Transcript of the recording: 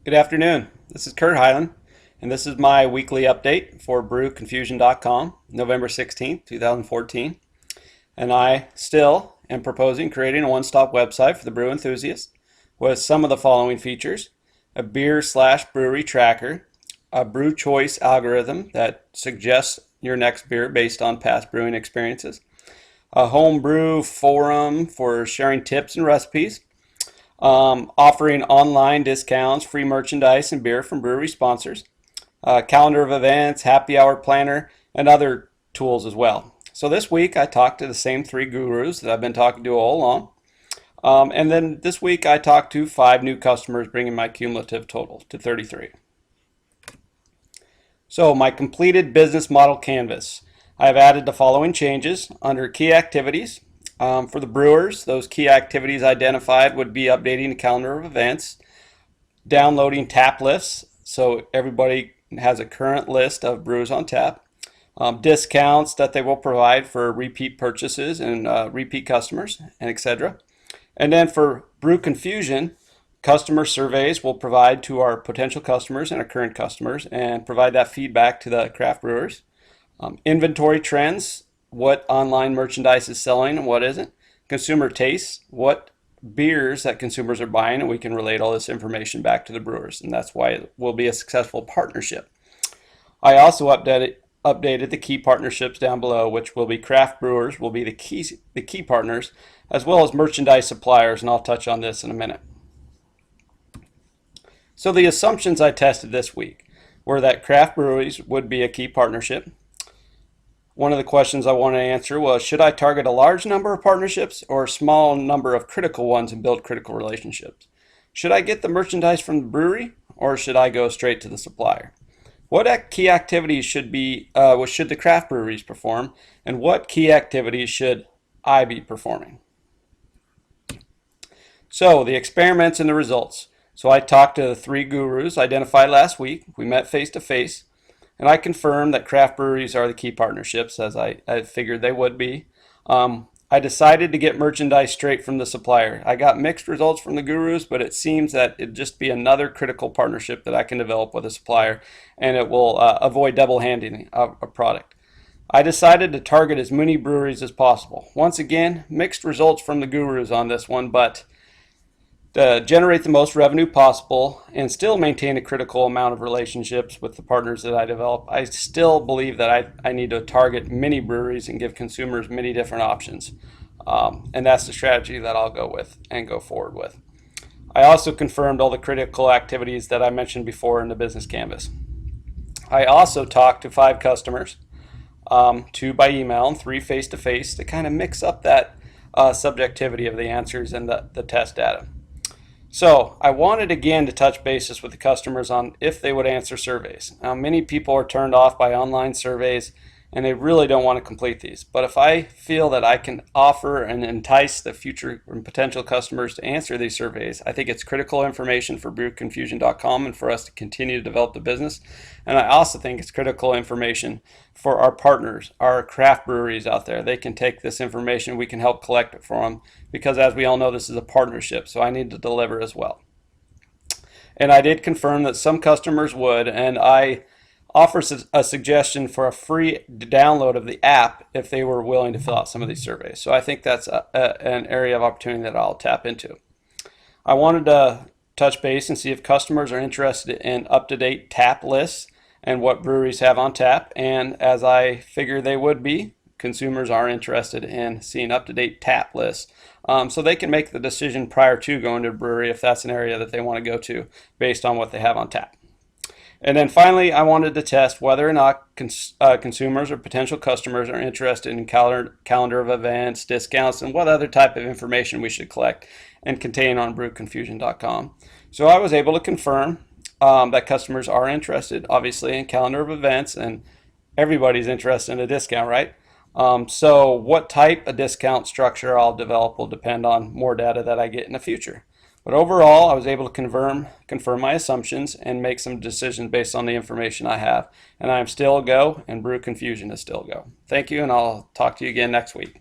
Good afternoon. This is Kurt Hyland, and this is my weekly update for brewconfusion.com, November 16th, 2014. And I still am proposing creating a one-stop website for the brew enthusiast with some of the following features: a beer/brewery tracker, a brew choice algorithm that suggests your next beer based on past brewing experiences, a home brew forum for sharing tips and recipes, offering online discounts, free merchandise, and beer from brewery sponsors, calendar of events, happy hour planner, and other tools as well. So this week I talked to the same three gurus that I've been talking to all along. And then this week I talked to 5 new customers, bringing my cumulative total to 33. So my completed business model canvas. I have added the following changes under key activities. For the brewers, those key activities identified would be updating the calendar of events, downloading tap lists so everybody has a current list of brews on tap, discounts that they will provide for repeat purchases and repeat customers, and etc. And then for Brew Confusion, customer surveys will provide to our potential customers and our current customers and provide that feedback to the craft brewers. Inventory trends, what online merchandise is selling and what isn't. Consumer tastes, what beers that consumers are buying, and we can relate all this information back to the brewers, and that's why it will be a successful partnership. I also updated the key partnerships down below, which will be craft brewers will be the key partners, as well as merchandise suppliers, and I'll touch on this in a minute. So the assumptions I tested this week were that craft breweries would be a key partnership. One of the questions I wanted to answer was, should I target a large number of partnerships or a small number of critical ones and build critical relationships? Should I get the merchandise from the brewery or should I go straight to the supplier? What key activities should the craft breweries perform, and what key activities should I be performing? So the experiments and the results. So I talked to the 3 gurus identified last week. We met face to face. And I confirmed that craft breweries are the key partnerships, as I figured they would be. I decided to get merchandise straight from the supplier. I got mixed results from the gurus, but it seems that it'd just be another critical partnership that I can develop with a supplier, and it will avoid double handing a product. I decided to target as many breweries as possible. Once again, mixed results from the gurus on this one, but to generate the most revenue possible and still maintain a critical amount of relationships with the partners that I develop, I still believe that I need to target many breweries and give consumers many different options. And that's the strategy that I'll go with and go forward with. I also confirmed all the critical activities that I mentioned before in the business canvas. I also talked to 5 customers, 2 by email and 3 face-to-face, to kind of mix up that subjectivity of the answers and the test data. So I wanted again to touch bases with the customers on if they would answer surveys. Now, many people are turned off by online surveys and they really don't want to complete these. But if I feel that I can offer and entice the future and potential customers to answer these surveys, I think it's critical information for brewconfusion.com and for us to continue to develop the business. And I also think it's critical information for our partners, our craft breweries out there. They can take this information, we can help collect it for them, because as we all know, this is a partnership, so I need to deliver as well. And I did confirm that some customers would, and I offer a suggestion for a free download of the app if they were willing to fill out some of these surveys. So I think that's an area of opportunity that I'll tap into. I wanted to touch base and see if customers are interested in up-to-date tap lists and what breweries have on tap. And as I figure they would be, consumers are interested in seeing up-to-date tap lists. So they can make the decision prior to going to a brewery if that's an area that they want to go to based on what they have on tap. And then finally, I wanted to test whether or not consumers or potential customers are interested in calendar of events, discounts, and what other type of information we should collect and contain on brewconfusion.com. So I was able to confirm that customers are interested, obviously, in calendar of events, and everybody's interested in a discount, right? So what type of discount structure I'll develop will depend on more data that I get in the future. But overall, I was able to confirm my assumptions and make some decisions based on the information I have. And I am still a go, and Brew Confusion is still a go. Thank you, and I'll talk to you again next week.